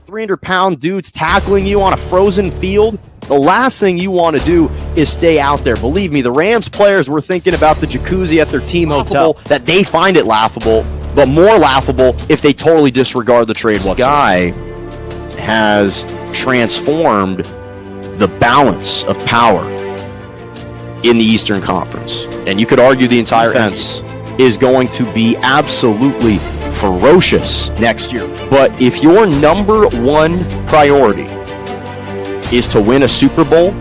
300-pound dudes tackling you on a frozen field, the last thing you want to do is stay out there. Believe me, the Rams players were thinking about the jacuzzi at their team hotel, that they find it laughable, but more laughable if they totally disregard the trade whatsoever. This guy has transformed the balance of power in the Eastern Conference. And you could argue the entire defense is going to be absolutely ferocious next year. But if your number one priority is to win a Super Bowl,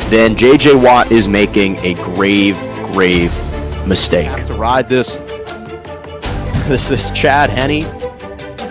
then J.J. Watt is making a grave mistake. To ride this Chad Henne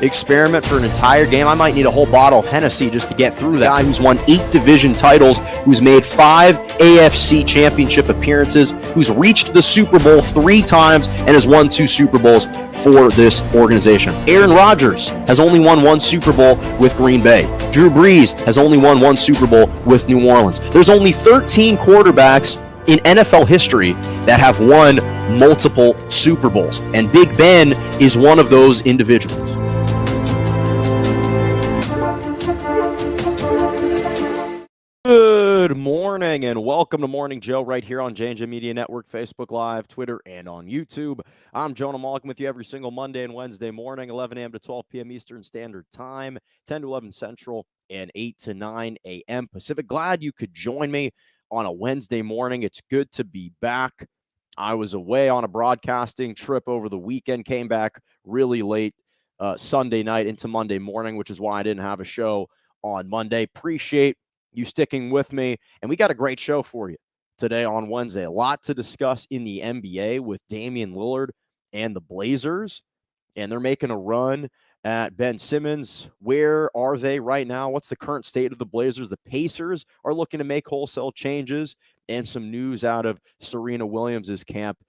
experiment for an entire game, I might need a whole bottle of Hennessy just to get through that. Guy who's won 8 division titles, who's made 5 AFC championship appearances, who's reached the Super Bowl 3 times and has won 2 Super Bowls for this organization. Aaron Rodgers has only won 1 Super Bowl with Green Bay. Drew Brees has only won 1 Super Bowl with New Orleans. There's only 13 quarterbacks in NFL history that have won multiple Super Bowls, and Big Ben is one of those individuals. Good morning and welcome to Morning Joe right here on J&J Media Network, Facebook Live, Twitter, and on YouTube. I'm Jonah Malkin with you every single Monday and Wednesday morning, 11 a.m. to 12 p.m. Eastern Standard Time, 10 to 11 Central, and 8 to 9 a.m. Pacific. Glad you could join me on a Wednesday morning. It's good to be back. I was away on a broadcasting trip over the weekend, came back really late Sunday night into Monday morning, which is why I didn't have a show on Monday. Appreciate you sticking with me, and we got a great show for you today on Wednesday. A lot to discuss in the NBA with Damian Lillard and the Blazers, and they're making a run at Ben Simmons. Where are they right now? What's the current state of the Blazers? The Pacers are looking to make wholesale changes, and some news out of Serena Williams' camp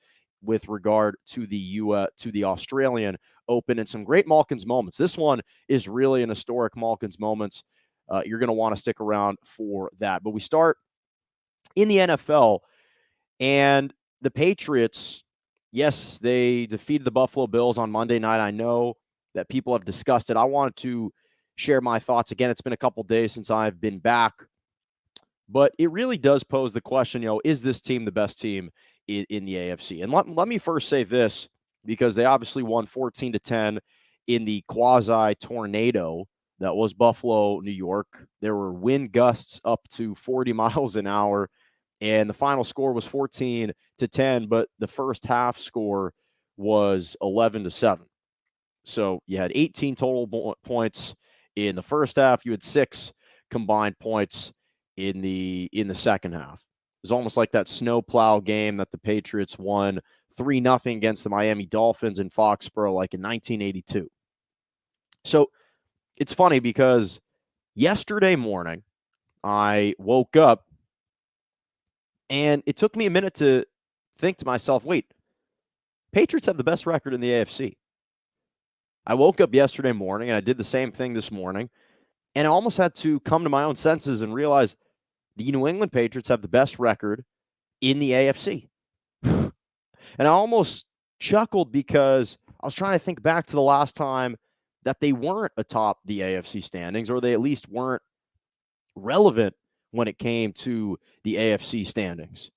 with regard to the Australian Open, and some great Malkin's moments. This one is really an historic Malkin's moments. You're going to want to stick around for that. But we start in the NFL, and the Patriots, yes, they defeated the Buffalo Bills on Monday night. I know that people have discussed it. I wanted to share my thoughts. Again, it's been a couple days since I've been back, but it really does pose the question, is this team the best team in the AFC? And let me first say this, because they obviously won 14-10 in the quasi-tornado that was Buffalo, New York. There were wind gusts up to 40 miles an hour, and the final score was 14-10, but the first half score was 11-7. So you had 18 total points in the first half. You had 6 combined points in the second half. It was almost like that snowplow game that the Patriots won 3-0 against the Miami Dolphins in Foxborough, like in 1982. So it's funny because yesterday morning I woke up and it took me a minute to think to myself, wait, Patriots have the best record in the AFC. I woke up yesterday morning and I did the same thing this morning, and I almost had to come to my own senses and realize the New England Patriots have the best record in the AFC. And I almost chuckled because I was trying to think back to the last time that they weren't atop the AFC standings, or they at least weren't relevant when it came to the AFC standings.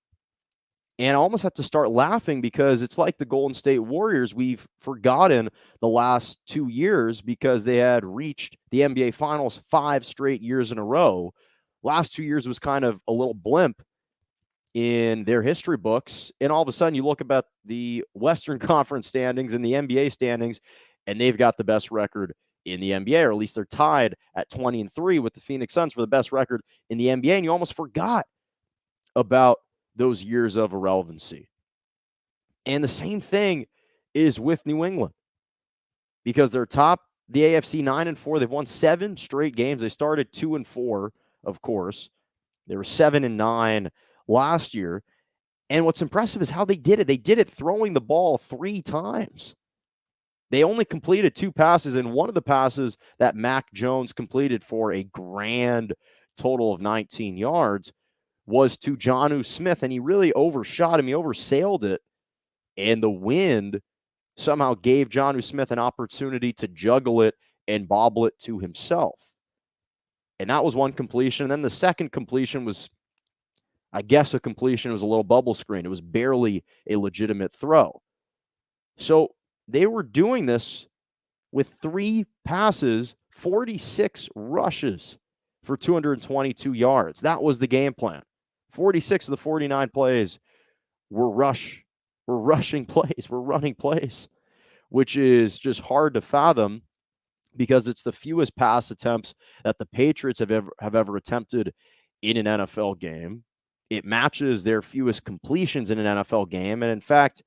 And I almost had to start laughing because it's like the Golden State Warriors. We've forgotten the last 2 years because they had reached the NBA Finals 5 straight years in a row. Last 2 years was kind of a little blimp in their history books. And all of a sudden you look about the Western Conference standings and the NBA standings, and they've got the best record in the NBA, or at least they're tied at 20-3 with the Phoenix Suns for the best record in the NBA. And you almost forgot about those years of irrelevancy. And the same thing is with New England, because they're top the AFC 9-4. They've won 7 straight games. They started 2-4, of course. They were 7-9 last year. And what's impressive is how they did it. They did it throwing the ball 3 times. They only completed 2 passes, and one of the passes that Mac Jones completed for a grand total of 19 yards was to Jonnu Smith, and he really overshot him. He oversailed it, and the wind somehow gave Jonnu Smith an opportunity to juggle it and bobble it to himself. And that was one completion. And then the second completion was, I guess, a completion. It was a little bubble screen. It was barely a legitimate throw. So they were doing this with 3 passes, 46 rushes for 222 yards. That was the game plan. 46 of the 49 plays were rushing plays, were running plays, which is just hard to fathom because it's the fewest pass attempts that the Patriots have ever attempted in an NFL game. It matches their fewest completions in an NFL game. And in fact,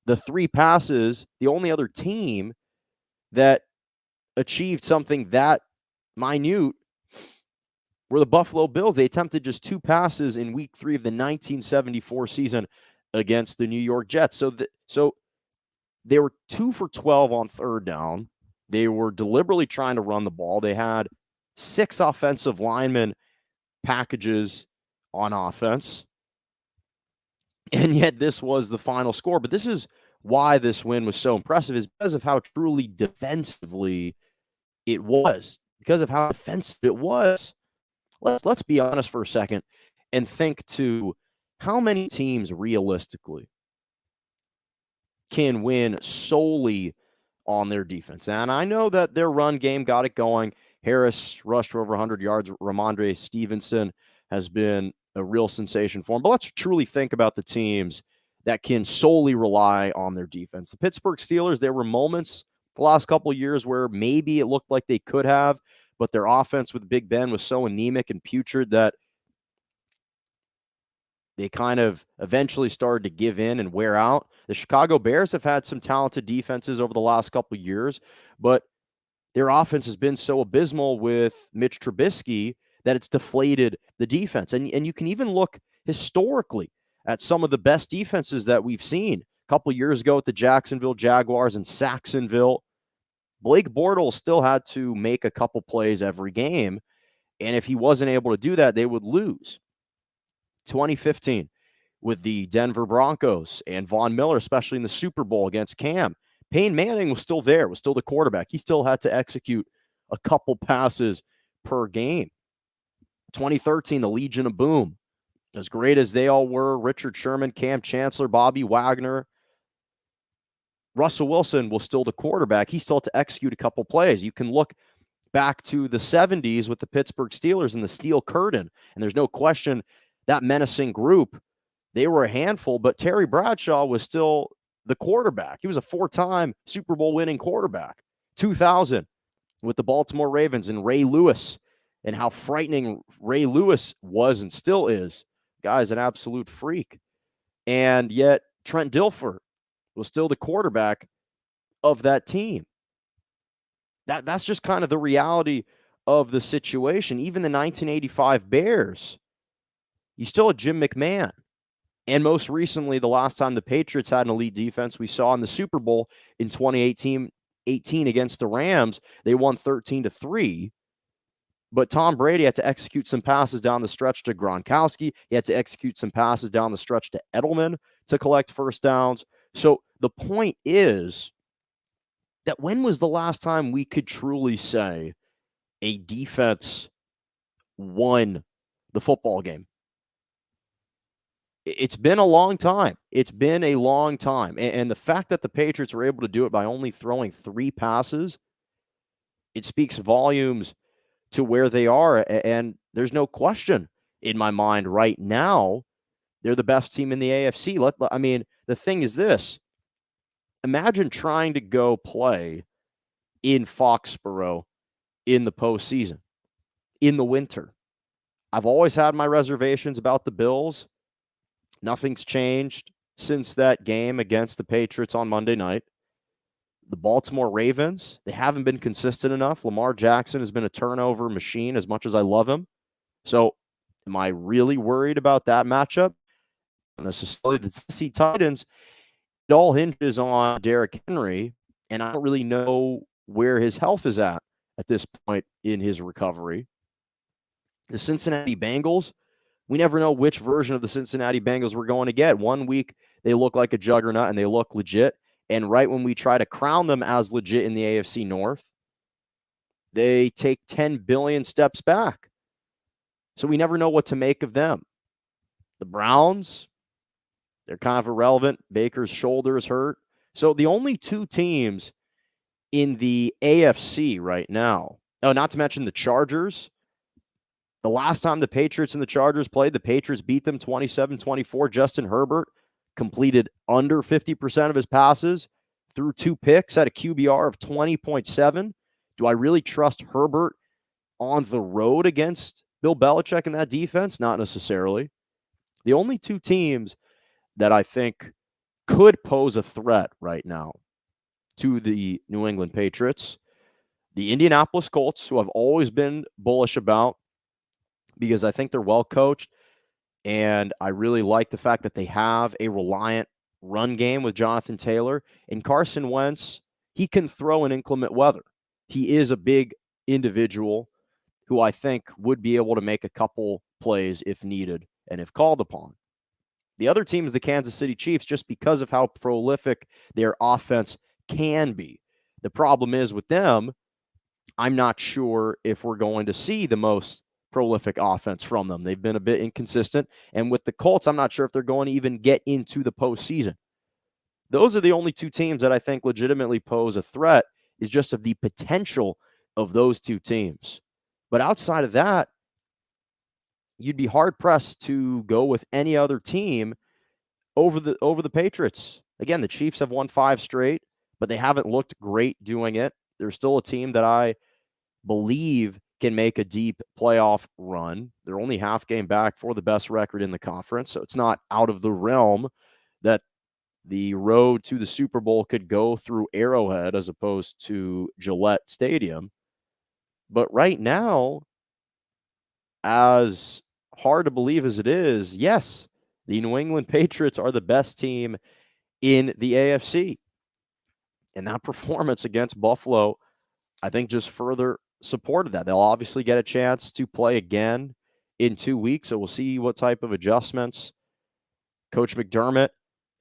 the 3 passes, the only other team that achieved something that minute were the Buffalo Bills. They attempted just 2 passes in week 3 of the 1974 season against the New York Jets. So they were 2 for 12 on third down. They were deliberately trying to run the ball. They had 6 offensive lineman packages on offense. And yet this was the final score. But this is why this win was so impressive, is because of how truly defensively it was. Because of how defensive it was. Let's be honest for a second and think to how many teams realistically can win solely on their defense. And I know that their run game got it going. Harris rushed for over 100 yards. Ramondre Stevenson has been a real sensation for him. But let's truly think about the teams that can solely rely on their defense. The Pittsburgh Steelers, there were moments the last couple of years where maybe it looked like they could have, but their offense with Big Ben was so anemic and putrid that they kind of eventually started to give in and wear out. The Chicago Bears have had some talented defenses over the last couple of years, but their offense has been so abysmal with Mitch Trubisky that it's deflated the defense. And you can even look historically at some of the best defenses that we've seen. A couple of years ago with the Jacksonville Jaguars and Saxonville, Blake Bortles still had to make a couple plays every game, and if he wasn't able to do that, they would lose. 2015 with the Denver Broncos and Von Miller, especially in the Super Bowl against Cam. Peyton Manning was still there, was still the quarterback. He still had to execute a couple passes per game. 2013, the Legion of Boom. As great as they all were, Richard Sherman, Cam Chancellor, Bobby Wagner, Russell Wilson was still the quarterback. He still had to execute a couple plays. You can look back to the 70s with the Pittsburgh Steelers and the Steel Curtain, and there's no question that menacing group, they were a handful, but Terry Bradshaw was still the quarterback. He was a 4-time Super Bowl winning quarterback. 2000 with the Baltimore Ravens and Ray Lewis, and how frightening Ray Lewis was and still is. Guy's an absolute freak. And yet Trent Dilfer was still the quarterback of that team. That's just kind of the reality of the situation. Even the 1985 Bears, you still had Jim McMahon. And most recently, the last time the Patriots had an elite defense, we saw in the Super Bowl in 2018 against the Rams. They won 13-3. But Tom Brady had to execute some passes down the stretch to Gronkowski. He had to execute some passes down the stretch to Edelman to collect first downs. So the point is that when was the last time we could truly say a defense won the football game? It's been a long time. It's been a long time. And the fact that the Patriots were able to do it by only throwing 3 passes, it speaks volumes to where they are. And there's no question in my mind right now, they're the best team in the AFC. I mean, the thing is this. Imagine trying to go play in Foxborough in the postseason, in the winter. I've always had my reservations about the Bills. Nothing's changed since that game against the Patriots on Monday night. The Baltimore Ravens, they haven't been consistent enough. Lamar Jackson has been a turnover machine as much as I love him. So am I really worried about that matchup? Not necessarily. The Tennessee Titans, it all hinges on Derrick Henry, and I don't really know where his health is at this point in his recovery. The Cincinnati Bengals, we never know which version of the Cincinnati Bengals we're going to get. One week, they look like a juggernaut and they look legit. And right when we try to crown them as legit in the AFC North, they take 10 billion steps back. So we never know what to make of them. The Browns, they're kind of irrelevant. Baker's shoulder is hurt. So the only two teams in the AFC right now, not to mention the Chargers. The last time the Patriots and the Chargers played, the Patriots beat them 27-24. Justin Herbert completed under 50% of his passes, threw 2 picks, had a QBR of 20.7. Do I really trust Herbert on the road against Bill Belichick in that defense? Not necessarily. The only two teams that I think could pose a threat right now to the New England Patriots, the Indianapolis Colts, who I've always been bullish about because I think they're well coached, and I really like the fact that they have a reliant run game with Jonathan Taylor. And Carson Wentz, he can throw in inclement weather. He is a big individual who I think would be able to make a couple plays if needed and if called upon. The other team is the Kansas City Chiefs, just because of how prolific their offense can be. The problem is with them, I'm not sure if we're going to see the most prolific offense from them. They've been a bit inconsistent. And with the Colts, I'm not sure if they're going to even get into the postseason. Those are the only two teams that I think legitimately pose a threat, is just of the potential of those two teams. But outside of that, you'd be hard-pressed to go with any other team over the Patriots. Again, the Chiefs have won 5 straight, but they haven't looked great doing it. They're still a team that I believe can make a deep playoff run. They're only half game back for the best record in the conference, so it's not out of the realm that the road to the Super Bowl could go through Arrowhead as opposed to Gillette Stadium. But right now, as hard to believe as it is, yes, the New England Patriots are the best team in the AFC. And that performance against Buffalo, I think, just further supported that. They'll obviously get a chance to play again in 2 weeks, so we'll see what type of adjustments Coach McDermott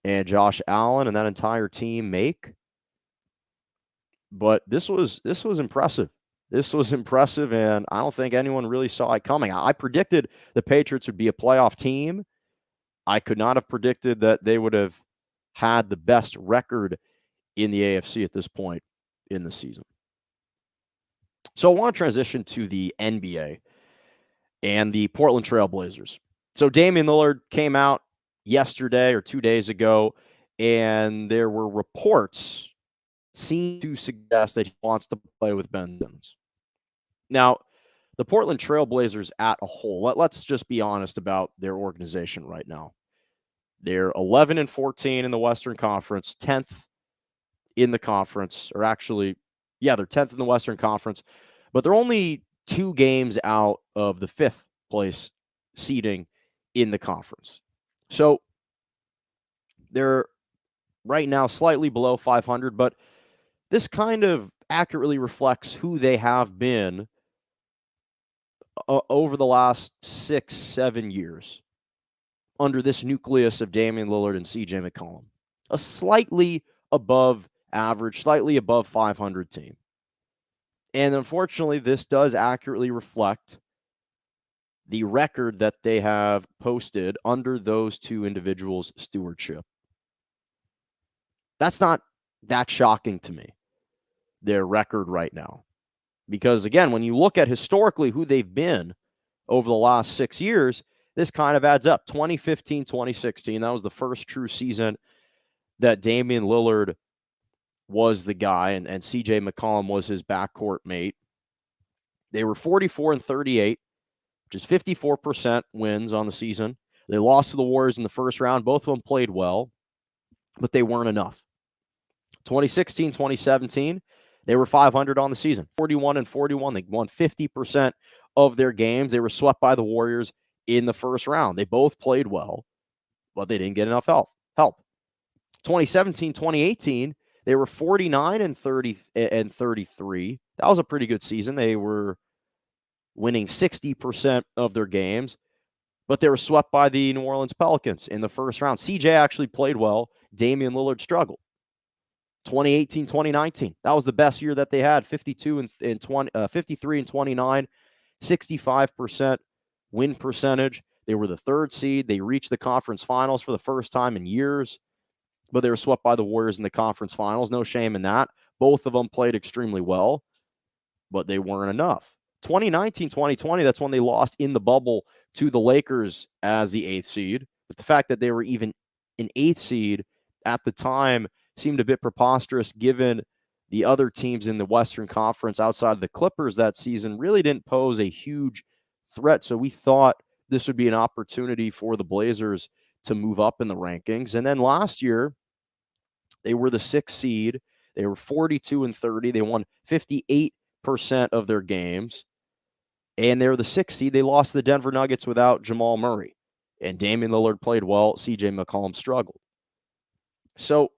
and Josh Allen and that entire team make. But this was impressive. This was impressive, and I don't think anyone really saw it coming. I predicted the Patriots would be a playoff team. I could not have predicted that they would have had the best record in the AFC at this point in the season. So I want to transition to the NBA and the Portland Trailblazers. So Damian Lillard came out yesterday or 2 days ago, and there were reports seem to suggest that he wants to play with Ben Simmons. Now, the Portland Trailblazers at a whole, let's just be honest about their organization right now. They're 11-14 in the Western Conference, 10th in the conference, or actually, yeah, they're 10th in the Western Conference, but they're only 2 games out of the 5th place seeding in the conference. So they're right now slightly below 500, but this kind of accurately reflects who they have been over the last 6-7 years under this nucleus of Damian Lillard and CJ McCollum. A slightly above average, slightly above 500 team. And unfortunately, this does accurately reflect the record that they have posted under those two individuals' stewardship. That's not that shocking to me, their record right now. Because, again, when you look at historically who they've been over the last 6 years, this kind of adds up. 2015, 2016, that was the first true season that Damian Lillard was the guy, and CJ McCollum was his backcourt mate. They were 44-38, which is 54% wins on the season. They lost to the Warriors in the first round. Both of them played well, but they weren't enough. 2016, 2017, they were 500 on the season, 41-41. They won 50% of their games. They were swept by the Warriors in the first round. They both played well, but they didn't get enough help. 2017, 2018, they were 49-33. That was a pretty good season. They were winning 60% of their games, but they were swept by the New Orleans Pelicans in the first round. CJ actually played well. Damian Lillard struggled. 2018, 2019. That was the best year that they had. 52 and 20, 53 and 29, 65% win percentage. They were the 3rd seed. They reached the conference finals for the first time in years, but they were swept by the Warriors in the conference finals. No shame in that. Both of them played extremely well, but they weren't enough. 2019, 2020, that's when they lost in the bubble to the Lakers as the 8th seed. But the fact that they were even an 8th seed at the time seemed a bit preposterous given the other teams in the Western Conference outside of the Clippers that season really didn't pose a huge threat. So we thought this would be an opportunity for the Blazers to move up in the rankings. And then last year, they were the 6th seed. They were 42 and 30. They won 58% of their games. And they were the 6th seed. They lost to the Denver Nuggets without Jamal Murray. And Damian Lillard played well. CJ McCollum struggled. So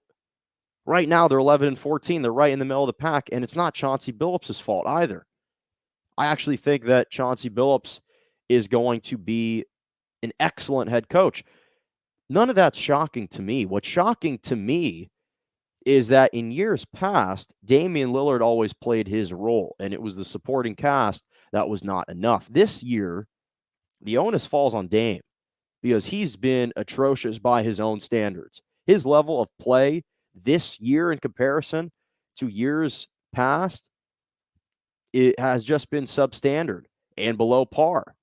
right now they're 11 and 14. They're right in the middle of the pack. And it's not Chauncey Billups' fault either. I actually think that Chauncey Billups is going to be an excellent head coach. None of that's shocking to me. What's shocking to me is that in years past, Damian Lillard always played his role, and it was the supporting cast that was not enough. This year, the onus falls on Dame because he's been atrocious by his own standards. His level of play this year in comparison to years past, it has just been substandard and below par.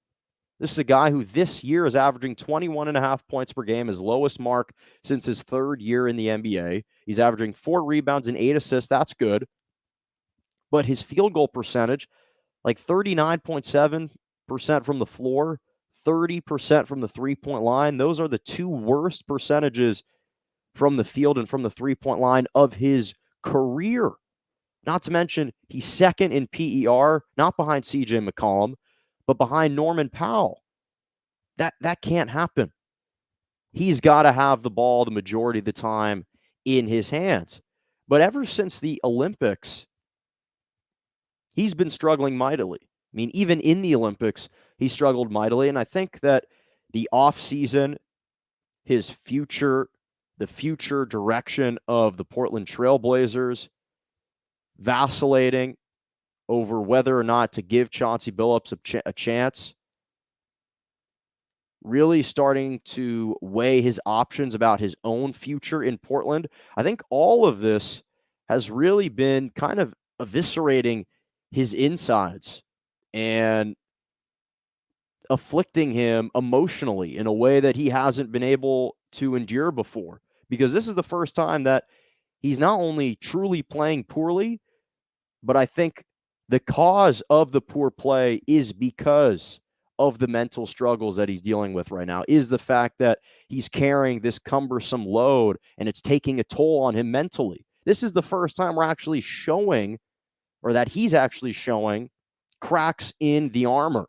This is a guy who this year is averaging 21.5 points per game, his lowest mark since his 3rd year in the NBA. He's averaging 4 rebounds and 8 assists. That's good. But his field goal percentage, like 39.7% from the floor, 30% from the three-point line. Those are the 2 worst percentages from the field and from the three-point line of his career. Not to mention, he's 2nd in PER, not behind CJ McCollum, but behind Norman Powell. That can't happen. He's got to have the ball the majority of the time in his hands. But ever since the Olympics, he's been struggling mightily. I mean, even in the Olympics, he struggled mightily. And I think that the offseason, his future, the future direction of the Portland Trailblazers, vacillating over whether or not to give Chauncey Billups a chance, really starting to weigh his options about his own future in Portland. I think all of this has really been kind of eviscerating his insides and afflicting him emotionally in a way that he hasn't been able to endure before. Because this is the first time that he's not only truly playing poorly, but I think the cause of the poor play is because of the mental struggles that he's dealing with right now, is the fact that he's carrying this cumbersome load and it's taking a toll on him mentally. This is the first time we're actually showing, or that he's actually showing, cracks in the armor.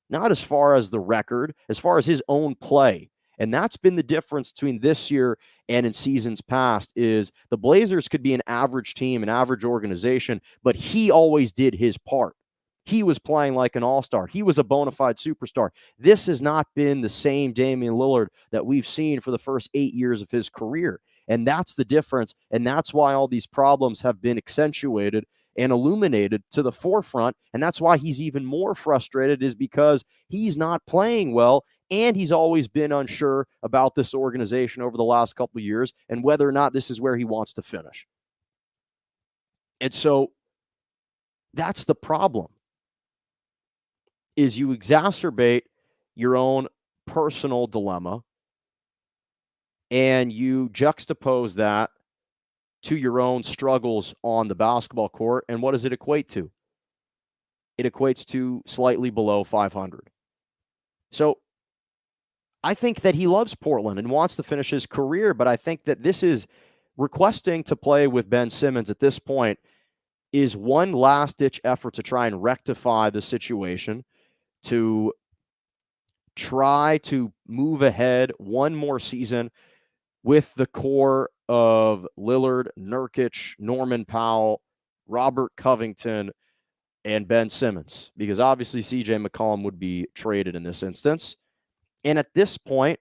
Not as far as the record, as far as his own play. And that's been the difference between this year and in seasons past, is the Blazers could be an average team, an average organization, but he always did his part. He was playing like an all-star. He was a bona fide superstar. This has not been the same Damian Lillard that we've seen for the first 8 years of his career. And that's the difference. And that's why all these problems have been accentuated and illuminated to the forefront. And that's why he's even more frustrated, is because he's not playing well. And he's always been unsure about this organization over the last couple of years and whether or not this is where he wants to finish. And so that's the problem, is you exacerbate your own personal dilemma and you juxtapose that to your own struggles on the basketball court. And what does it equate to? It equates to slightly below 500. So I think that he loves Portland and wants to finish his career, but I think that this is requesting to play with Ben Simmons at this point is one last-ditch effort to try and rectify the situation, to try to move ahead one more season with the core of Lillard, Nurkic, Norman Powell, Robert Covington, and Ben Simmons, because obviously CJ McCollum would be traded in this instance. And at this point,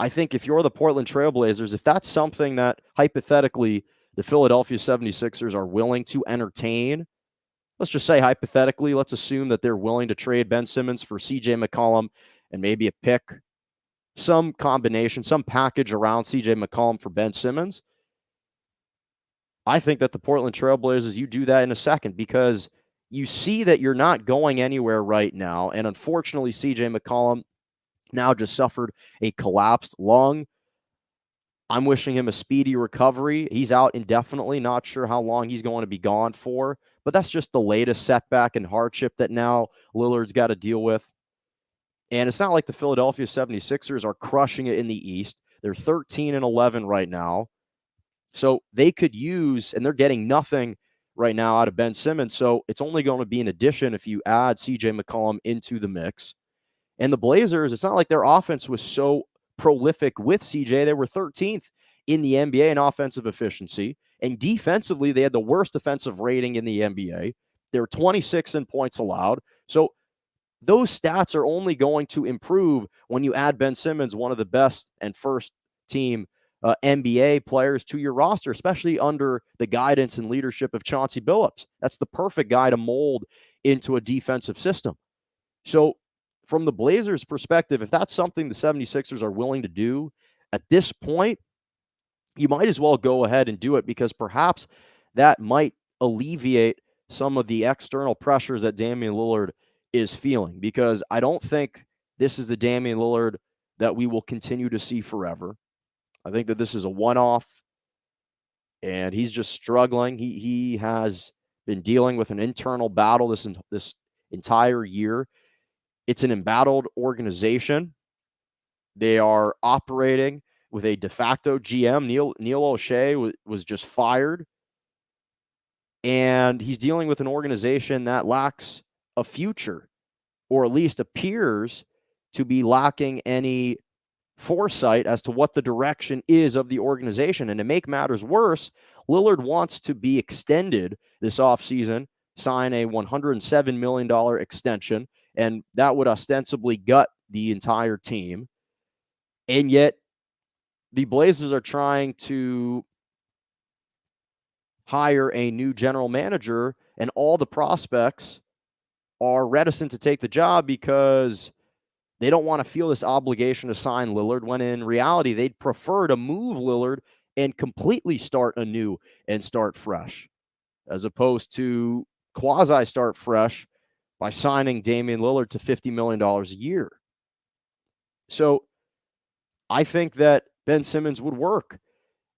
I think if you're the Portland Trailblazers, if that's something that hypothetically the Philadelphia 76ers are willing to entertain, let's just say hypothetically, let's assume that they're willing to trade Ben Simmons for CJ McCollum and maybe a pick, some combination, some package around CJ McCollum for Ben Simmons. I think that the Portland Trailblazers, you do that in a second because you see that you're not going anywhere right now. And unfortunately, CJ McCollum now just suffered a collapsed lung. I'm wishing him a speedy recovery. He's out indefinitely, not sure how long he's going to be gone for, but that's just the latest setback and hardship that now Lillard's got to deal with. And it's not like the Philadelphia 76ers are crushing it in the East. They're 13-11 right now. So they could use, and they're getting nothing right now out of Ben Simmons. So it's only going to be an addition if you add CJ McCollum into the mix. And the Blazers, it's not like their offense was so prolific with CJ. They were 13th in the NBA in offensive efficiency. And defensively, they had the worst defensive rating in the NBA. They were 26 in points allowed. So those stats are only going to improve when you add Ben Simmons, one of the best and first team NBA players to your roster, especially under the guidance and leadership of Chauncey Billups. That's the perfect guy to mold into a defensive system. So from the Blazers' perspective, if that's something the 76ers are willing to do at this point, you might as well go ahead and do it because perhaps that might alleviate some of the external pressures that Damian Lillard is feeling, because I don't think this is the Damian Lillard that we will continue to see forever. I think that this is a one-off, and he's just struggling. He has been dealing with an internal battle this entire year. It's an embattled organization. They are operating with a de facto GM. Neil O'Shea was just fired, and he's dealing with an organization that lacks a future, or at least appears to be lacking any foresight as to what the direction is of the organization. And to make matters worse, Lillard wants to be extended this offseason, sign a $107 million extension, and that would ostensibly gut the entire team. And yet the Blazers are trying to hire a new general manager, and all the prospects are reticent to take the job because they don't want to feel this obligation to sign Lillard, when in reality, they'd prefer to move Lillard and completely start anew and start fresh, as opposed to quasi-start fresh by signing Damian Lillard to $50 million a year. So I think that Ben Simmons would work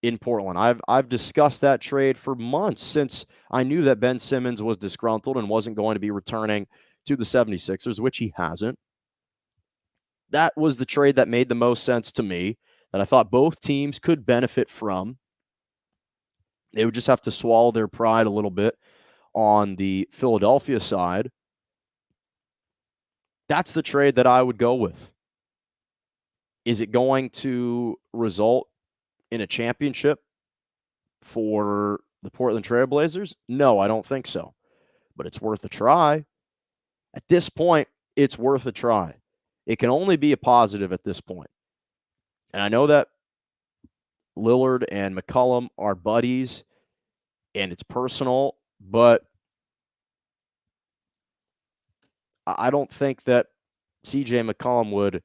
in Portland. I've discussed that trade for months, since I knew that Ben Simmons was disgruntled and wasn't going to be returning to the 76ers, which he hasn't. That was the trade that made the most sense to me, that I thought both teams could benefit from. They would just have to swallow their pride a little bit on the Philadelphia side. That's the trade that I would go with. Is it going to result in a championship for the Portland Trailblazers? No, I don't think so. But it's worth a try. At this point, it's worth a try. It can only be a positive at this point. And I know that Lillard and McCollum are buddies, and it's personal, but I don't think that CJ McCollum would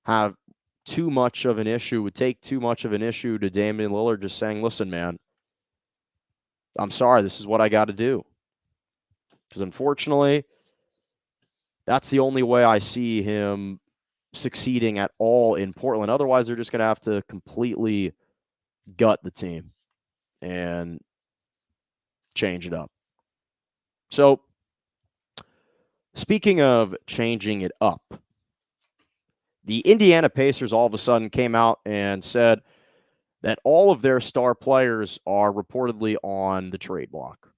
have too much of an issue, would take too much of an issue to Damian Lillard just saying, listen, man, I'm sorry, this is what I got to do. Because unfortunately, that's the only way I see him succeeding at all in Portland. Otherwise, they're just going to have to completely gut the team and change it up. So, speaking of changing it up, the Indiana Pacers all of a sudden came out and said that all of their star players are reportedly on the trade block.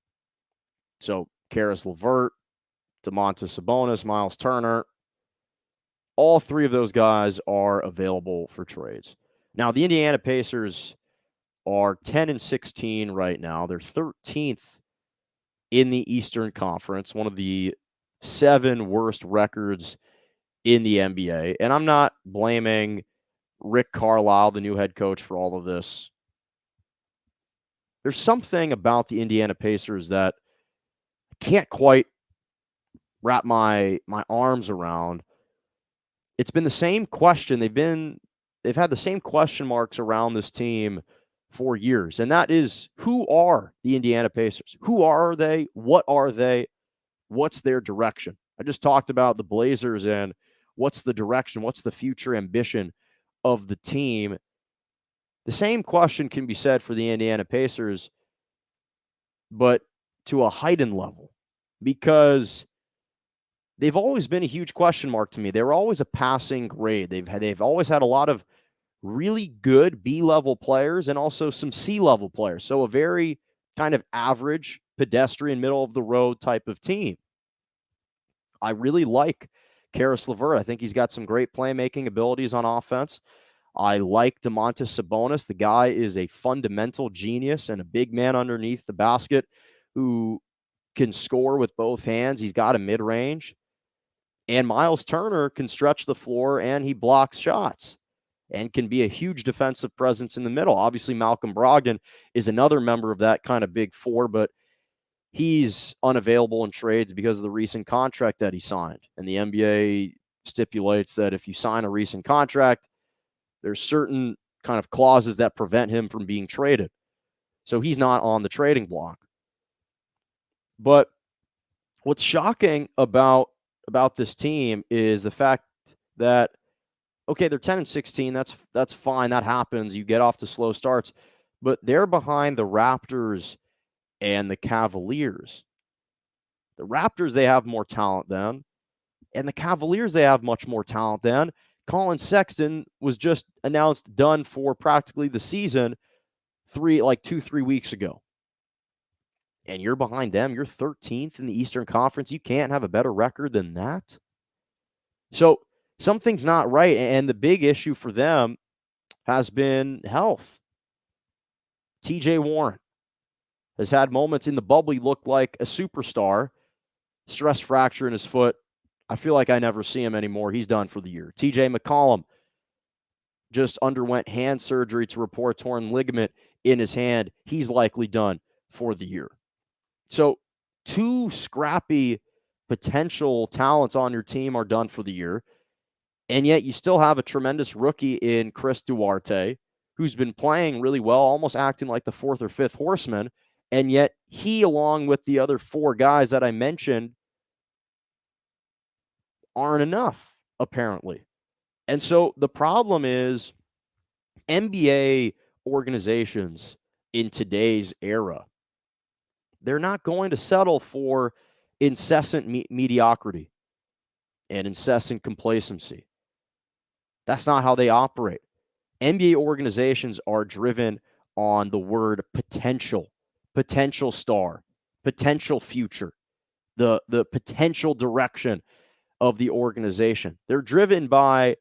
So, Karis LeVert, Domantas Sabonis, Miles Turner, all three of those guys are available for trades. Now, the Indiana Pacers are 10-16 right now. They're 13th in the Eastern Conference, one of the 7 worst records in the NBA. And I'm not blaming Rick Carlisle, the new head coach, for all of this. there's something about the Indiana Pacers that I can't quite wrap my arms around. It's been the same question. They've had the same question marks around this team for years, and that is, who are the Indiana Pacers? Who are they? What are they? What's their direction? I just talked about the Blazers and what's the direction? What's the future ambition of the team? The same question can be said for the Indiana Pacers, but to a heightened level, because they've always been a huge question mark to me. They were always a passing grade. They've always had a lot of really good B-level players and also some C-level players. So a very kind of average, pedestrian, middle-of-the-road type of team. I really like Karis LeVert. I think he's got some great playmaking abilities on offense. I like Domantas Sabonis. The guy is a fundamental genius and a big man underneath the basket who can score with both hands. He's got a mid-range. And Miles Turner can stretch the floor, and he blocks shots and can be a huge defensive presence in the middle. Obviously, Malcolm Brogdon is another member of that kind of big four, but he's unavailable in trades because of the recent contract that he signed. And the NBA stipulates that if you sign a recent contract, there's certain kind of clauses that prevent him from being traded. So he's not on the trading block. But what's shocking about this team is the fact that, okay, they're 10-16. That's fine. That happens. You get off to slow starts. But they're behind the Raptors and the Cavaliers. The Raptors, they have more talent than. And the Cavaliers, they have much more talent than. Colin Sexton was just announced done for practically the season 2-3 weeks ago. And you're behind them. You're 13th in the Eastern Conference. You can't have a better record than that. So something's not right. And the big issue for them has been health. TJ Warren has had moments in the bubble. He looked like a superstar. Stress fracture in his foot. I feel like I never see him anymore. He's done for the year. TJ McCollum just underwent hand surgery to report torn ligament in his hand. He's likely done for the year. So 2 scrappy potential talents on your team are done for the year. And yet you still have a tremendous rookie in Chris Duarte, who's been playing really well, almost acting like the 4th or 5th horseman. And yet he, along with the other 4 guys that I mentioned, aren't enough, apparently. And so the problem is NBA organizations in today's era, they're not going to settle for incessant mediocrity and incessant complacency. That's not how they operate. NBA organizations are driven on the word potential, potential star, potential future, the potential direction of the organization. They're driven by,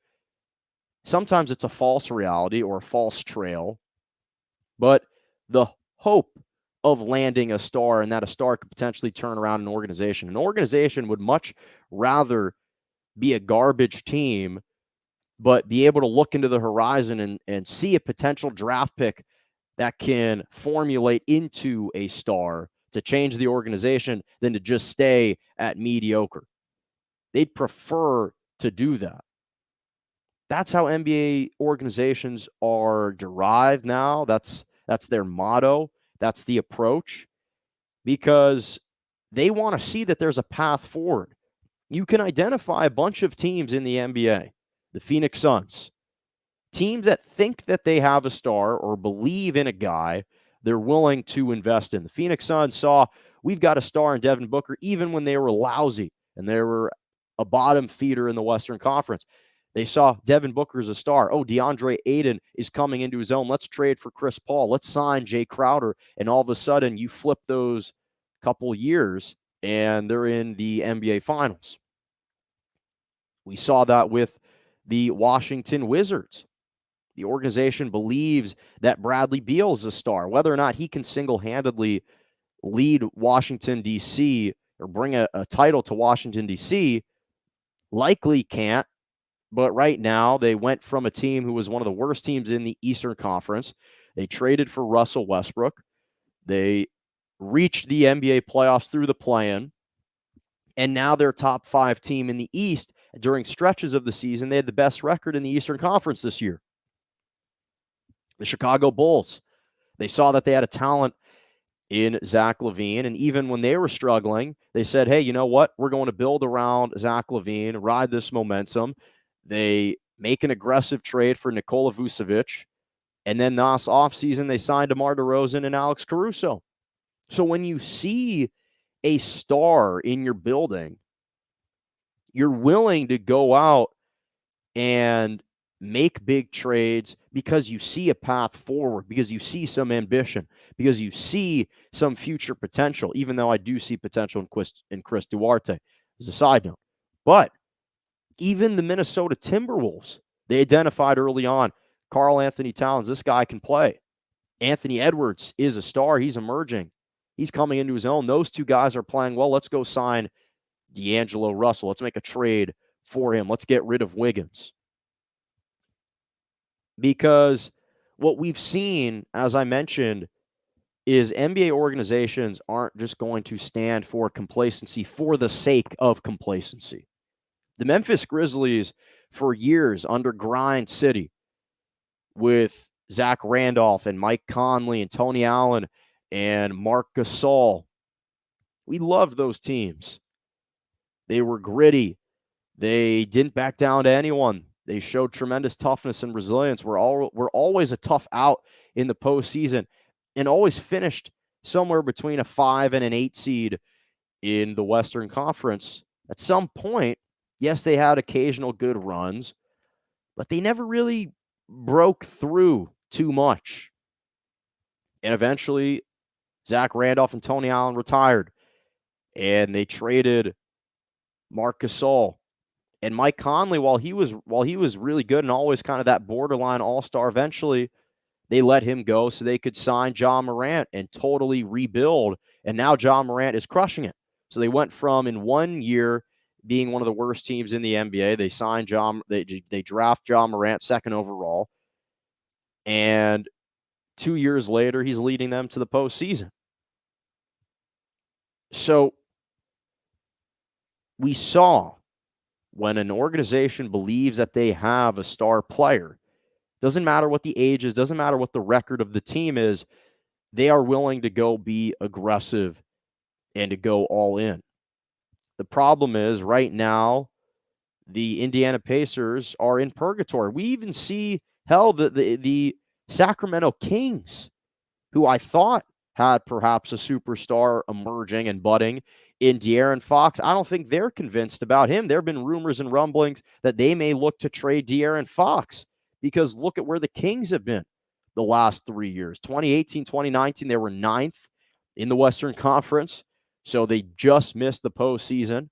sometimes it's a false reality or a false trail, but the hope of landing a star and that a star could potentially turn around an organization. An organization would much rather be a garbage team, but be able to look into the horizon and see a potential draft pick that can formulate into a star to change the organization than to just stay at mediocre. They'd prefer to do that. That's how NBA organizations are derived now. That's their motto. That's the approach, because they want to see that there's a path forward. You can identify a bunch of teams in the NBA, the Phoenix Suns, teams that think that they have a star or believe in a guy they're willing to invest in. The Phoenix Suns saw, we've got a star in Devin Booker, even when they were lousy and they were a bottom feeder in the Western Conference. They saw Devin Booker as a star. Oh, DeAndre Ayton is coming into his own. Let's trade for Chris Paul. Let's sign Jay Crowder. And all of a sudden, you flip those couple years, and they're in the NBA Finals. We saw that with the Washington Wizards. The organization believes that Bradley Beal is a star. Whether or not he can single-handedly lead Washington, D.C., or bring a title to Washington, D.C., likely can't. But right now, they went from a team who was one of the worst teams in the Eastern Conference. They traded for Russell Westbrook. They reached the NBA playoffs through the play-in, and now they're top 5 team in the East. During stretches of the season, they had the best record in the Eastern Conference this year. The Chicago Bulls, they saw that they had a talent in Zach LaVine, and even when they were struggling, they said, hey, you know what? We're going to build around Zach LaVine, ride this momentum. They make an aggressive trade for Nikola Vucevic, and then this offseason, they signed DeMar DeRozan and Alex Caruso. So when you see a star in your building, you're willing to go out and make big trades because you see a path forward, because you see some ambition, because you see some future potential, even though I do see potential in Chris Duarte, as a side note. But even the Minnesota Timberwolves, they identified early on, Karl Anthony Towns, this guy can play. Anthony Edwards is a star. He's emerging. He's coming into his own. Those two guys are playing well. Let's go sign D'Angelo Russell. Let's make a trade for him. Let's get rid of Wiggins. Because what we've seen, as I mentioned, is NBA organizations aren't just going to stand for complacency for the sake of complacency. The Memphis Grizzlies, for years under Grind City, with Zach Randolph and Mike Conley and Tony Allen and Marc Gasol, we loved those teams. They were gritty. They didn't back down to anyone. They showed tremendous toughness and resilience. We're always a tough out in the postseason and always finished somewhere between a 5 and an 8 seed in the Western Conference. At some point, yes, they had occasional good runs, but they never really broke through too much. And eventually, Zach Randolph and Tony Allen retired, and they traded Marc Gasol. And Mike Conley, while he was really good and always kind of that borderline all-star, eventually they let him go so they could sign Ja Morant and totally rebuild. And now Ja Morant is crushing it. So they went from, in 1 year, being one of the worst teams in the NBA. They signed they draft Ja Morant second overall. And 2 years later, he's leading them to the postseason. So we saw, when an organization believes that they have a star player, doesn't matter what the age is, doesn't matter what the record of the team is, they are willing to go be aggressive and to go all in. The problem is, right now, the Indiana Pacers are in purgatory. We even see, hell, the Sacramento Kings, who I thought had perhaps a superstar emerging and budding in De'Aaron Fox. I don't think they're convinced about him. There have been rumors and rumblings that they may look to trade De'Aaron Fox, because look at where the Kings have been the last 3 years. 2018, 2019, they were 9th in the Western Conference, so they just missed the postseason.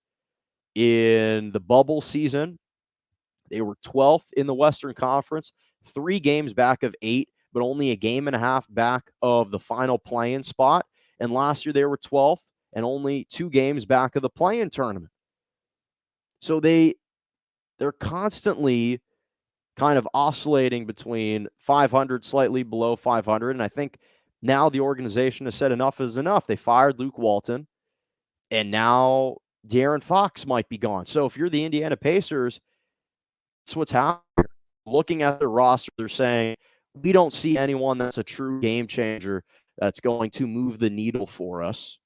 In the bubble season, they were 12th in the Western Conference, 3 games back of 8, but only a game and a half back of the final play-in spot. And last year they were 12th and only 2 games back of the play-in tournament. So they're constantly kind of oscillating between 500, slightly below 500. And I think now the organization has said enough is enough. They fired Luke Walton, and now De'Aaron Fox might be gone. So if you're the Indiana Pacers, that's what's happening. Looking at their roster, they're saying, we don't see anyone that's a true game changer that's going to move the needle for us.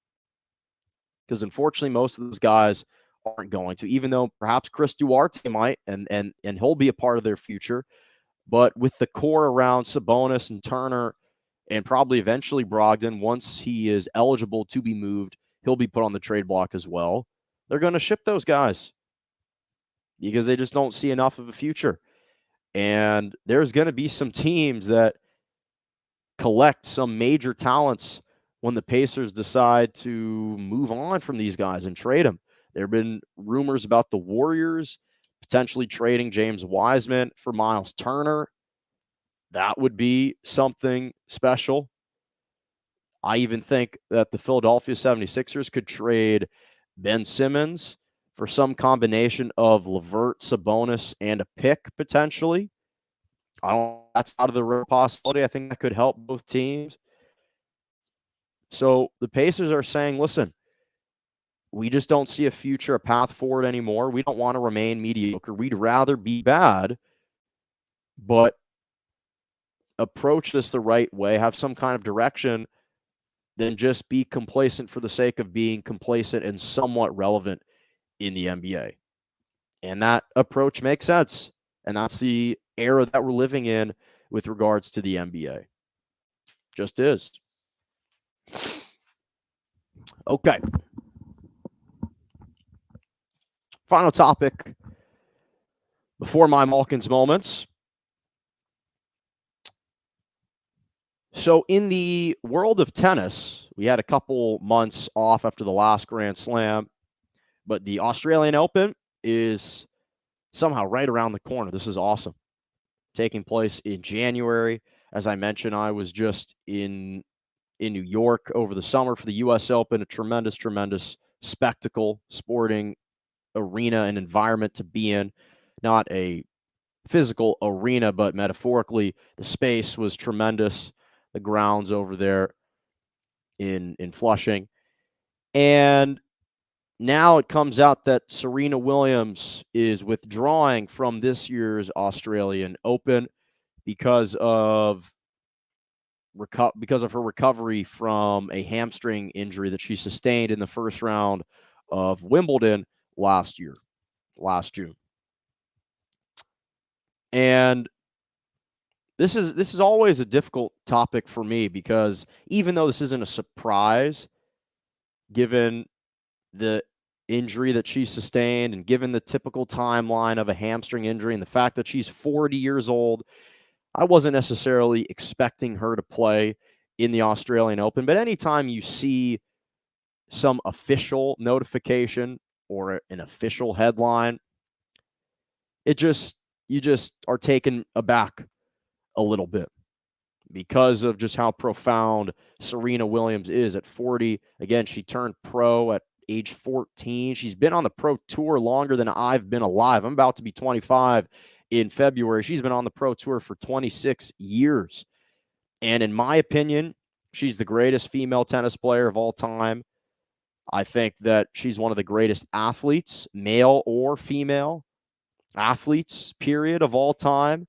Because unfortunately, most of those guys aren't going to, even though perhaps Chris Duarte might, and he'll be a part of their future. But with the core around Sabonis and Turner, and probably eventually Brogdon, once he is eligible to be moved, he'll be put on the trade block as well. They're going to ship those guys because they just don't see enough of a future. And there's going to be some teams that collect some major talents when the Pacers decide to move on from these guys and trade them. There have been rumors about the Warriors potentially trading James Wiseman for Miles Turner. That would be something special. I even think that the Philadelphia 76ers could trade Ben Simmons for some combination of LeVert, Sabonis, and a pick potentially. That's out of the real possibility. I think that could help both teams. So the Pacers are saying, listen, we just don't see a future, a path forward anymore. We don't want to remain mediocre. We'd rather be bad, but approach this the right way, have some kind of direction, than just be complacent for the sake of being complacent and somewhat relevant in the NBA. And that approach makes sense. And that's the era that we're living in with regards to the NBA. Just is. Okay. Final topic before my Malkin's moments. So in the world of tennis, we had a couple months off after the last Grand Slam, but the Australian Open is somehow right around the corner. This is awesome. Taking place in January. As I mentioned, I was just in New York over the summer for the U.S. Open, a tremendous, tremendous spectacle, sporting arena and environment to be in. Not a physical arena, but metaphorically, the space was tremendous. The grounds over there in Flushing. And now it comes out that Serena Williams is withdrawing from this year's Australian Open because of her recovery from a hamstring injury that she sustained in the first round of Wimbledon last June. And this is always a difficult topic for me because even though this isn't a surprise, given the injury that she sustained and given the typical timeline of a hamstring injury and the fact that she's 40 years old, I wasn't necessarily expecting her to play in the Australian Open. But anytime you see some official notification or an official headline, you just are taken aback a little bit because of just how profound Serena Williams is at 40. Again, she turned pro at age 14. She's been on the pro tour longer than I've been alive. I'm about to be 25 in February. She's been on the pro tour for 26 years. And in my opinion, she's the greatest female tennis player of all time. I think that she's one of the greatest athletes, male or female athletes, period, of all time.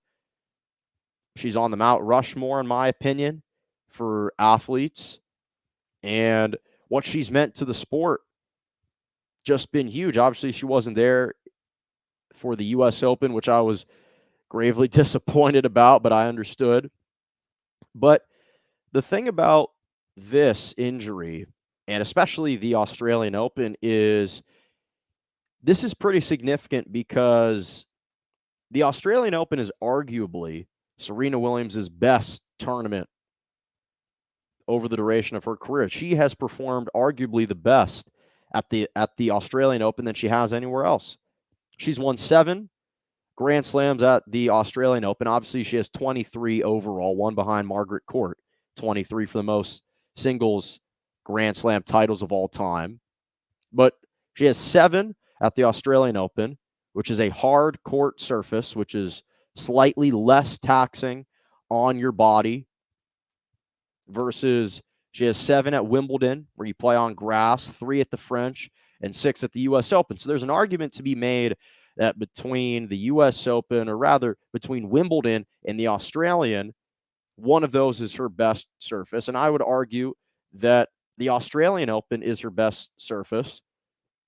She's on the Mount Rushmore, in my opinion, for athletes. And what she's meant to the sport, just been huge. Obviously, she wasn't there for the U.S. Open, which I was gravely disappointed about, but I understood. But the thing about this injury, and especially the Australian Open, is this is pretty significant because the Australian Open is arguably Serena Williams' best tournament over the duration of her career. She has performed arguably the best at the Australian Open than she has anywhere else. She's won 7 Grand Slams at the Australian Open. Obviously, she has 23 overall, one behind Margaret Court, 23 for the most singles Grand Slam titles of all time. But she has 7 at the Australian Open, which is a hard court surface, which is slightly less taxing on your body, versus she has 7 at Wimbledon, where you play on grass, 3 at the French, and 6 at the U.S. Open. So there's an argument to be made that between the U.S. Open, or rather between Wimbledon and the Australian, one of those is her best surface. And I would argue that the Australian Open is her best surface.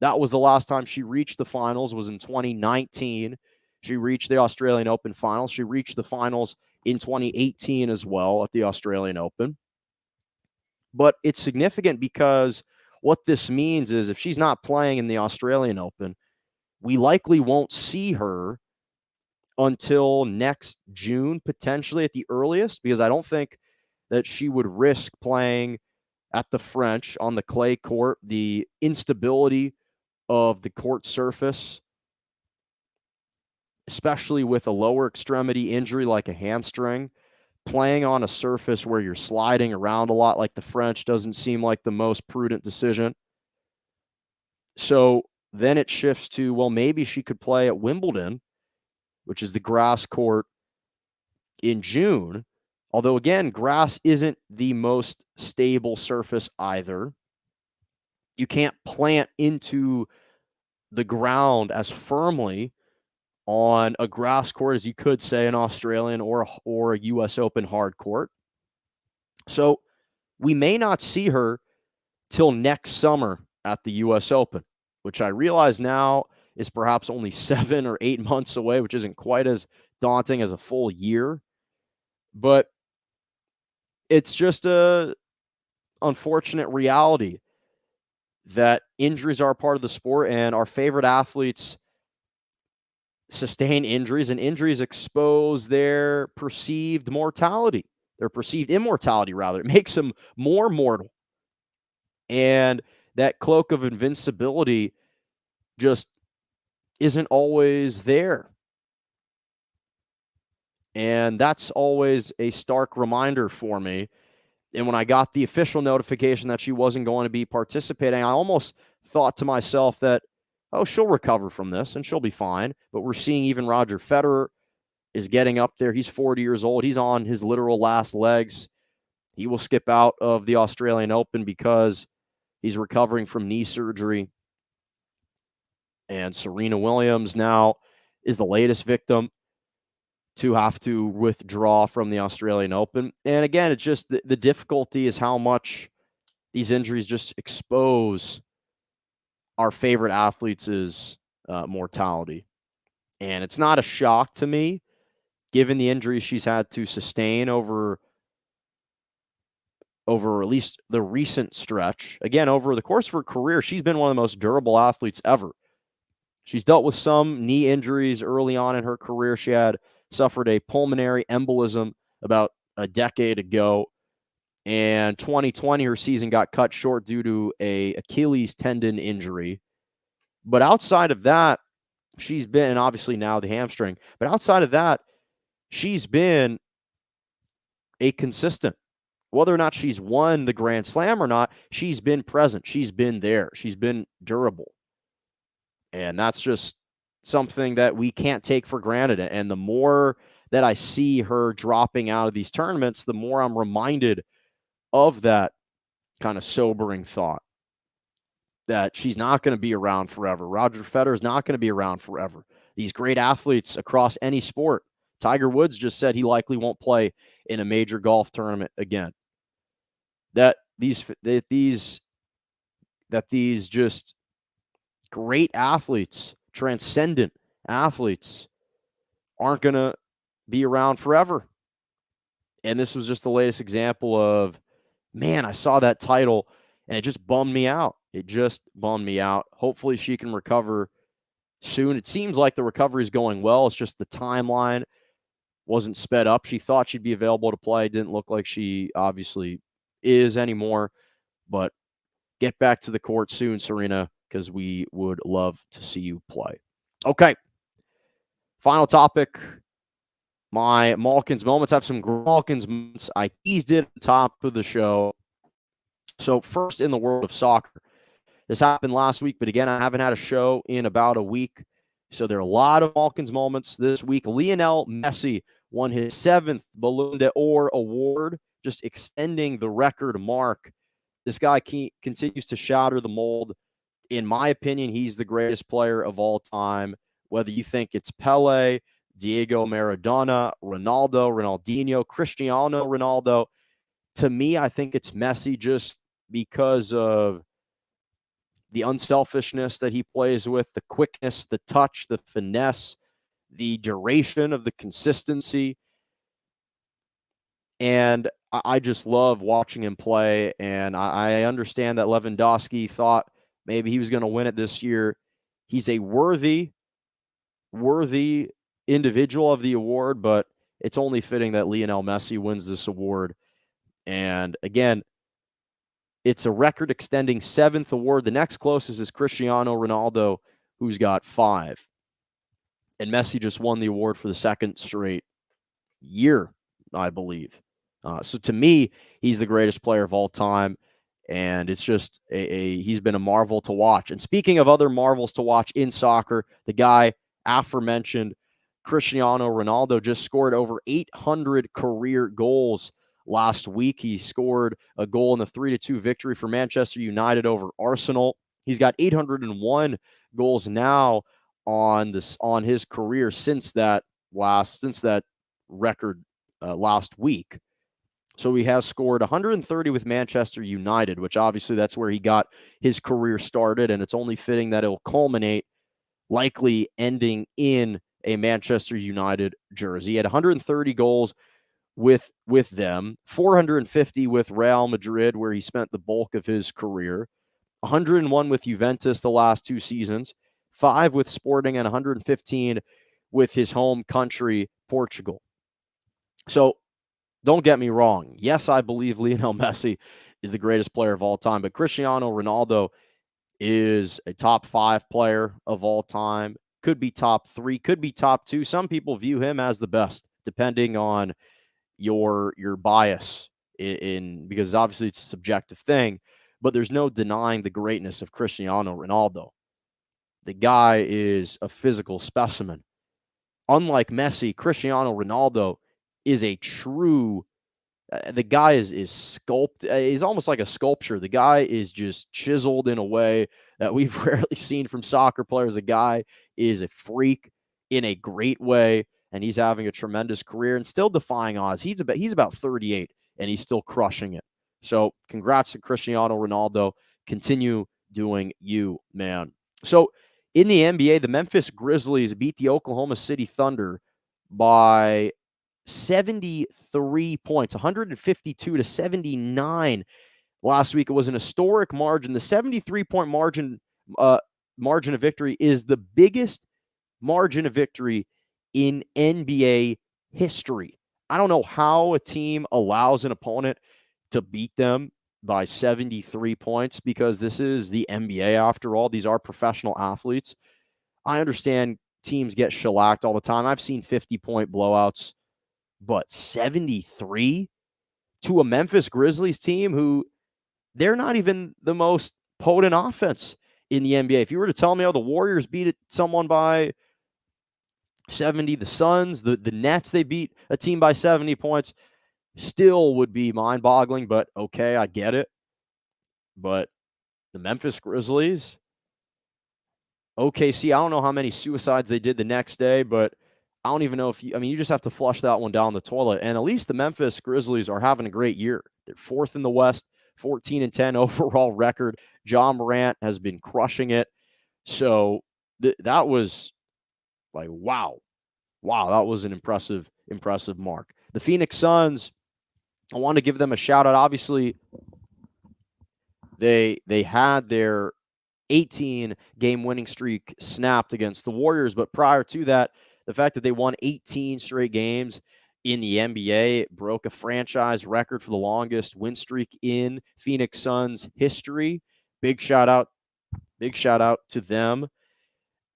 That was the last time she reached the finals, was in 2019. She reached the Australian Open finals. She reached the finals in 2018 as well at the Australian Open. But it's significant because what this means is if she's not playing in the Australian Open, we likely won't see her until next June, potentially at the earliest, because I don't think that she would risk playing at the French on the clay court. The instability of the court surface, especially with a lower extremity injury like a hamstring, playing on a surface where you're sliding around a lot like the French doesn't seem like the most prudent decision. So then it shifts to, well, maybe she could play at Wimbledon, which is the grass court, in June. Although, again, grass isn't the most stable surface either. You can't plant into the ground as firmly on a grass court as you could, say, an Australian or a U.S. Open hard court. So we may not see her till next summer at the U.S. Open, which I realize now is perhaps only 7 or 8 months away, which isn't quite as daunting as a full year. But it's just a unfortunate reality that injuries are a part of the sport, and our favorite athletes sustain injuries, and injuries expose their perceived mortality, their perceived immortality, rather. It makes them more mortal. And that cloak of invincibility just isn't always there. And that's always a stark reminder for me. And when I got the official notification that she wasn't going to be participating, I almost thought to myself that, oh, she'll recover from this and she'll be fine. But we're seeing even Roger Federer is getting up there. He's 40 years old. He's on his literal last legs. He will skip out of the Australian Open because he's recovering from knee surgery. And Serena Williams now is the latest victim to have to withdraw from the Australian Open. And again, it's just the difficulty is how much these injuries just expose our favorite athletes' mortality. And it's not a shock to me, given the injuries she's had to sustain over at least the recent stretch. Again, over the course of her career, she's been one of the most durable athletes ever. She's dealt with some knee injuries early on in her career. She had suffered a pulmonary embolism about a decade ago. And 2020, her season got cut short due to a Achilles tendon injury. But outside of that, she's been, and obviously now the hamstring, but outside of that, she's been a consistent. Whether or not she's won the Grand Slam or not, she's been present. She's been there. She's been durable. And that's just something that we can't take for granted. And the more that I see her dropping out of these tournaments, the more I'm reminded of that kind of sobering thought that she's not going to be around forever. Roger Federer is not going to be around forever. These great athletes across any sport. Tiger Woods just said he likely won't play in a major golf tournament again. That these just great athletes, transcendent athletes, aren't going to be around forever. And this was just the latest example of, man, I saw that title and it just bummed me out. It just bummed me out. Hopefully she can recover soon. It seems like the recovery is going well. It's just the timeline wasn't sped up. She thought she'd be available to play. It didn't look like she obviously is anymore. But get back to the court soon, Serena, because we would love to see you play. Okay. Final topic. My Malkins moments. I have some Malkins moments. I teased it at the top of the show. So first, in the world of soccer. This happened last week, but again, I haven't had a show in about a week. So there are a lot of Malkins moments this week. Lionel Messi won his 7th Ballon d'Or award, just extending the record mark. This guy continues to shatter the mold. In my opinion, he's the greatest player of all time. Whether you think it's Pele, Diego Maradona, Ronaldo, Ronaldinho, Cristiano Ronaldo, to me, I think it's Messi just because of the unselfishness that he plays with, the quickness, the touch, the finesse, the duration of the consistency. And I just love watching him play. And I understand that Lewandowski thought maybe he was going to win it this year. He's a worthy individual of the award, but it's only fitting that Lionel Messi wins this award. And again, it's a record-extending 7th award. The next closest is Cristiano Ronaldo, who's got 5. And Messi just won the award for the 2nd straight year, I believe. So to me, he's the greatest player of all time. And it's just he's been a marvel to watch. And speaking of other marvels to watch in soccer, the guy aforementioned, Cristiano Ronaldo just scored over 800 career goals last week. He scored a goal in the 3-2 victory for Manchester United over Arsenal. He's got 801 goals now on his career since that record last week. So he has scored 130 with Manchester United, which obviously that's where he got his career started, and it's only fitting that it'll culminate, likely ending in a Manchester United jersey. He had 130 goals with them, 450 with Real Madrid, where he spent the bulk of his career, 101 with Juventus the last 2 seasons, 5 with Sporting, and 115 with his home country, Portugal. So don't get me wrong. Yes, I believe Lionel Messi is the greatest player of all time, but Cristiano Ronaldo is a top 5 player of all time. Could be top 3, could be top 2. Some people view him as the best, depending on your bias because obviously it's a subjective thing, but there's no denying the greatness of Cristiano Ronaldo. The guy is a physical specimen. Unlike Messi, Cristiano Ronaldo is a true the guy is sculpted. He's almost like a sculpture. The guy is just chiseled in a way that we've rarely seen from soccer players. The guy is a freak in a great way, and he's having a tremendous career and still defying odds. He's about 38, and he's still crushing it. So congrats to Cristiano Ronaldo. Continue doing you, man. So in the NBA, the Memphis Grizzlies beat the Oklahoma City Thunder by 73 points, 152 to 79 last week. It was an historic margin. The 73-point margin of victory is the biggest margin of victory in NBA history. I don't know how a team allows an opponent to beat them by 73 points because this is the NBA after all. These are professional athletes. I understand teams get shellacked all the time. I've seen 50-point blowouts. But 73 to a Memphis Grizzlies team who they're not even the most potent offense in the NBA. If you were to tell me, the Warriors beat someone by 70, the Suns, the Nets, they beat a team by 70 points, still would be mind-boggling, but okay, I get it. But the Memphis Grizzlies, OKC, I don't know how many suicides they did the next day, but I don't even know if you just have to flush that one down the toilet. And at least the Memphis Grizzlies are having a great year. They're 4th in the West, 14-10 overall record. John Morant has been crushing it. So that was like, wow, that was an impressive mark. The Phoenix Suns, I want to give them a shout out. Obviously, they had their 18-game winning streak snapped against the Warriors, but prior to that, the fact that they won 18 straight games in the NBA broke a franchise record for the longest win streak in Phoenix Suns history. Big shout out to them.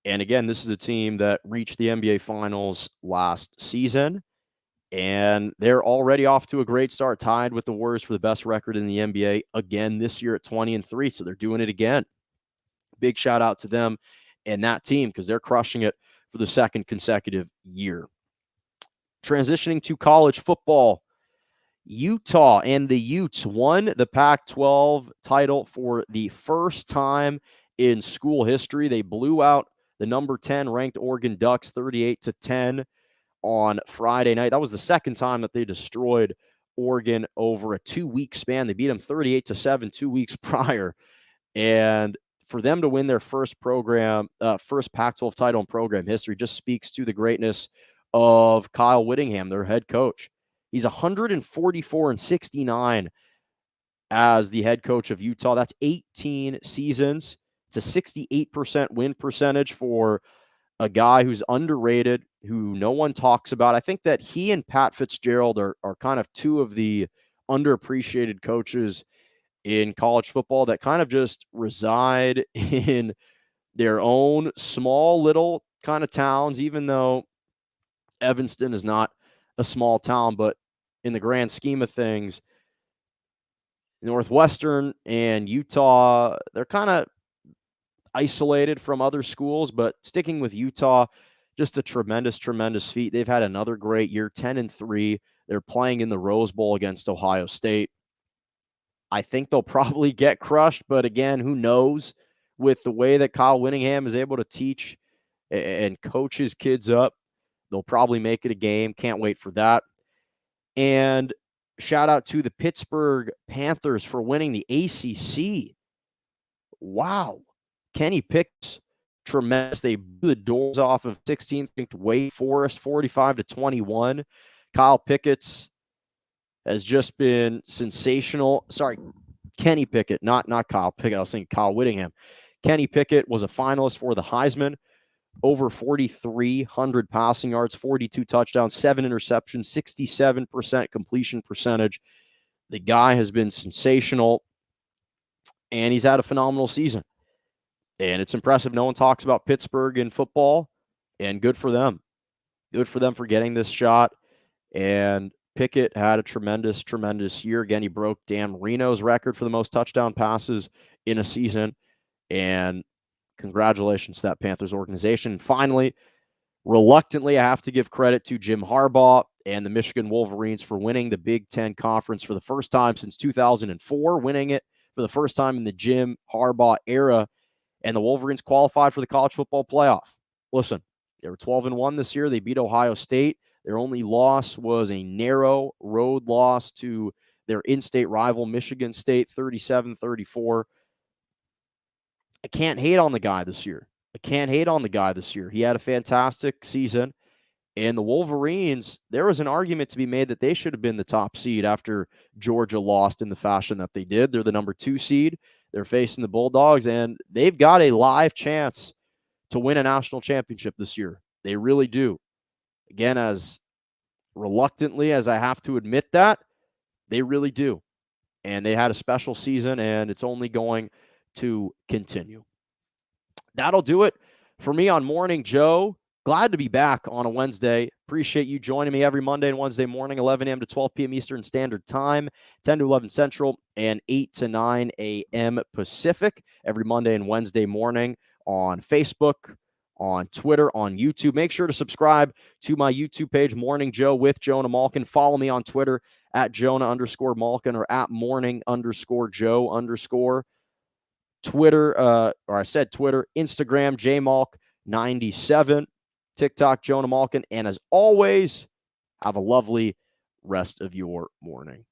And again, this is a team that reached the NBA Finals last season, and they're already off to a great start, tied with the Warriors for the best record in the NBA again this year at 20-3. So they're doing it again. Big shout out to them and that team because they're crushing it for the second consecutive year. Transitioning to college football, Utah and the Utes won the Pac-12 title for the first time in school history. They blew out the number 10 ranked Oregon Ducks 38-10 on Friday night. That was the second time that they destroyed Oregon over a 2-week span. They beat them 38-7 2 weeks prior. And for them to win their first Pac-12 title in program history just speaks to the greatness of Kyle Whittingham, their head coach. He's 144-69 as the head coach of Utah. That's 18 seasons. It's a 68% win percentage for a guy who's underrated, who no one talks about. I think that he and Pat Fitzgerald are kind of two of the underappreciated coaches in college football that kind of just reside in their own small little kind of towns, even though Evanston is not a small town, but in the grand scheme of things, Northwestern and Utah, they're kind of isolated from other schools, but sticking with Utah, Just a tremendous, tremendous feat. They've had another great year, 10-3. They're playing in the Rose Bowl against Ohio State. I think they'll probably get crushed, but again, who knows? With the way that Kyle Whittingham is able to teach and coach his kids up, they'll probably make it a game. Can't wait for that. And shout out to the Pittsburgh Panthers for winning the ACC. Wow. Kenny Pickett, tremendous. They blew the doors off of 16th ranked Wake Forest, 45-21. Kyle Pickett has just been sensational. Sorry, Kenny Pickett, not Kyle Pickett. I was thinking Kyle Whittingham. Kenny Pickett was a finalist for the Heisman. Over 4,300 passing yards, 42 touchdowns, 7 interceptions, 67% completion percentage. The guy has been sensational, and he's had a phenomenal season. And it's impressive. No one talks about Pittsburgh in football, and good for them. Good for them for getting this shot. And Pickett had a tremendous, tremendous year. Again, he broke Dan Marino's record for the most touchdown passes in a season. And congratulations to that Panthers organization. And finally, reluctantly, I have to give credit to Jim Harbaugh and the Michigan Wolverines for winning the Big Ten Conference for the first time since 2004, winning it for the first time in the Jim Harbaugh era. And the Wolverines qualified for the college football playoff. Listen, they were 12-1 this year. They beat Ohio State. Their only loss was a narrow road loss to their in-state rival, Michigan State, 37-34. I can't hate on the guy this year. He had a fantastic season. And the Wolverines, there was an argument to be made that they should have been the top seed after Georgia lost in the fashion that they did. They're the number 2 seed. They're facing the Bulldogs, and they've got a live chance to win a national championship this year. They really do. Again, as reluctantly as I have to admit that, they really do. And they had a special season, and it's only going to continue. That'll do it for me on Morning Joe. Glad to be back on a Wednesday. Appreciate you joining me every Monday and Wednesday morning, 11 a.m. to 12 p.m. Eastern Standard Time, 10 to 11 Central, and 8 to 9 a.m. Pacific every Monday and Wednesday morning on Facebook, on Twitter, on YouTube. Make sure to subscribe to my YouTube page, Morning Joe with Jonah Malkin. Follow me on Twitter at Jonah_Malkin or at morning_Joe_. Twitter, Twitter, Instagram, JMalk97, TikTok, Jonah Malkin. And as always, have a lovely rest of your morning.